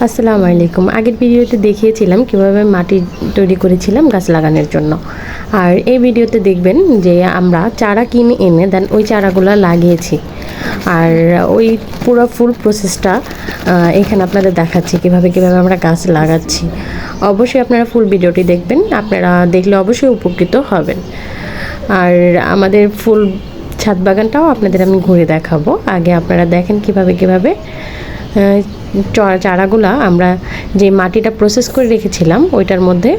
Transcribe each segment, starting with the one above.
আসসালামু আলাইকুম। আগের ভিডিওতে দেখিয়েছিলাম কিভাবে মাটি তৈরি করেছিলাম গাছ লাগানোর জন্য। আর এই ভিডিওতে দেখবেন যে আমরা চারা কিনে এনে দেন ওই চারাগুলো লাগিয়েছি। আর ওই পুরো ফুল প্রসেসটা এখানে আপনাদের দেখাচ্ছি কিভাবে আমরা গাছ লাগাচ্ছি। অবশ্যই আপনারা ফুল ভিডিওটি দেখবেন, আপনারা দেখলে অবশ্যই উপকৃত হবেন। আর আমাদের ফুল ছাদ বাগানটাও আপনাদের আমি ঘুরে দেখাবো। আগে আপনারা দেখেন কিভাবে চারাগুলা আমরা যে মাটিটা প্রসেস করে রেখেছিলাম ওইটার মধ্যে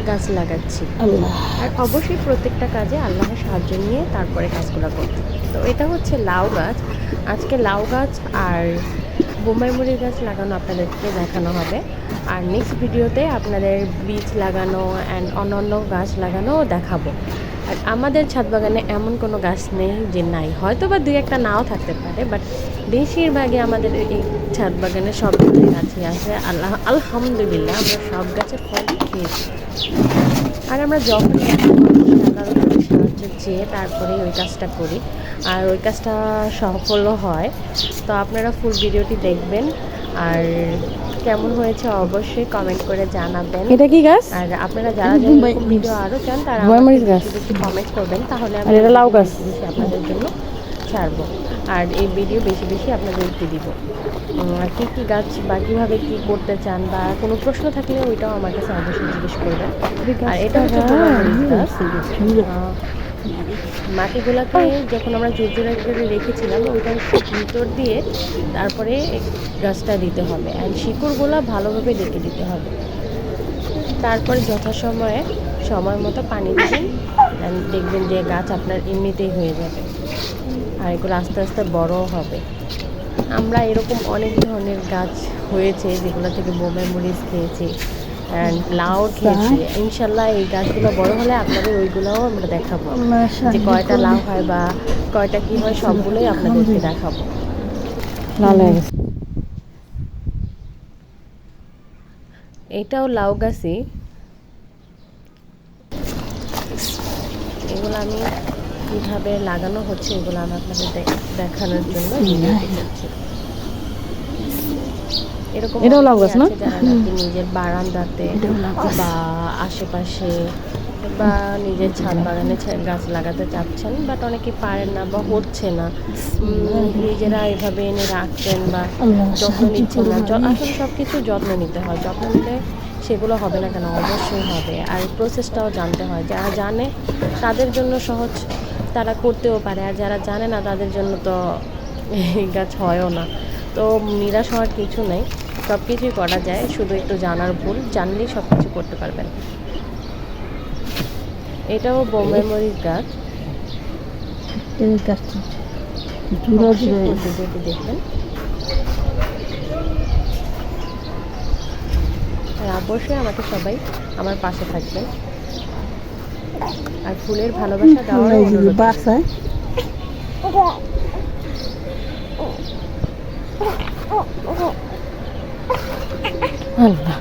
গাছ লাগাচ্ছি। আর অবশ্যই প্রত্যেকটা কাজে আল্লাহর সাহায্য নিয়ে তারপরে কাজগুলো করতে। তো এটা হচ্ছে লাউ গাছ। আজকে লাউ গাছ আর বোম্বাই মরিচ গাছ লাগানো আপনাদেরকে দেখানো হবে। আর নেক্সট ভিডিওতে আপনাদের বীজ লাগানো অ্যান্ড অন্যান্য গাছ লাগানো দেখাবো। আর আমাদের ছাদ বাগানে এমন কোনো গাছ নেই যে নাই, হয়তো বা দুই একটা নাও থাকতে পারে, বাট বেশিরভাগই আমাদের এই ছাদ বাগানে সব গাছই আছে। আলহামদুলিল্লাহ আমরা সব গাছের ফল খেয়েছি। আর আমরা যখন সাহায্য চেয়ে তারপরে ওই কাজটা করি, আর ওই কাজটা সফলও হয়। তো আপনারা ফুল ভিডিওটি দেখবেন আর কেমন হয়েছে অবশ্যই কমেন্ট করে জানাবেন। এটা কি গাছ? আর আপনারা যারা ভিডিও আরও চান তারা কমেন্ট করবেন, তাহলে আমি লাউ গাছ আপনাদের জন্য ছাড়বো আর এই ভিডিও বেশি আপনাদেরকে দিব। আর কী গাছ বা কীভাবে কী করতে চান বা কোনো প্রশ্ন থাকলে ওইটাও আমার কাছে অবশ্যই জিজ্ঞেস করবেন। আর এটা হচ্ছে মাটিগুলোকে যখন আমরা জোড়া করে রেখেছিলাম ওইটার ভিতর দিয়ে তারপরে গাছটা দিতে হবে, অ্যান্ড শিকড়গুলো ভালোভাবে রেখে দিতে হবে। তারপরে যথাসময়ে সময় মতো পানি দেবেন, অ্যান্ড দেখবেন যে গাছ আপনার এমনিতেই হয়ে যাবে আর এগুলো আস্তে আস্তে বড়ও হবে। আমরা এরকম অনেক ধরনের গাছ হয়েছে যেগুলো থেকে বোম্বাই মরিচ খেয়েছি অ্যান্ড লাউ খেয়েছি। ইনশাল্লাহ এই গাছগুলো বড় হলে আপনাদের ওইগুলোও আমরা দেখাবো, যে কয়টা লাউ হয় বা কয়টা কী হয় সবগুলোই আপনাদেরকে দেখাবো। এটাও লাউ গাছই। এগুলো আমি কীভাবে লাগানো হচ্ছে এগুলো আমি আপনাদের দেখানোর জন্য করছি। এরকম যারা নাকি নিজের বারান্দাতে বা আশেপাশে বা নিজের ছাদ বাগানে গাছ লাগাতে চাচ্ছেন, বাট অনেকে পারেন না বা হচ্ছে না, নিজেরা এভাবে এনে রাখছেন বা যত্ন নিচ্ছেন না। আসলে সব কিছু যত্ন নিতে হয়, যত্ন নিলে সেগুলো হবে না কেন, অবশ্যই হবে। আর প্রসেসটাও জানতে হয়। যারা জানে তাদের জন্য সহজ, তারা করতেও পারে, আর যারা জানে না তাদের জন্য তো এই গাছ হয়ও না। তো নিরাশ হওয়ার কিছু নেই, সব কিছুই করা যায়, শুধু একটু জানার ভুল, জানলেই সব কিছু করতে পারবেন। এটাও বোম্বাই মরিচ গাছ। দেখবেন আর অবশ্যই আমাকে সবাই আমার পাশে থাকবেন আর ফুলের ভালোবাসা দেওয়ার অনুরোধ। আল্লাহ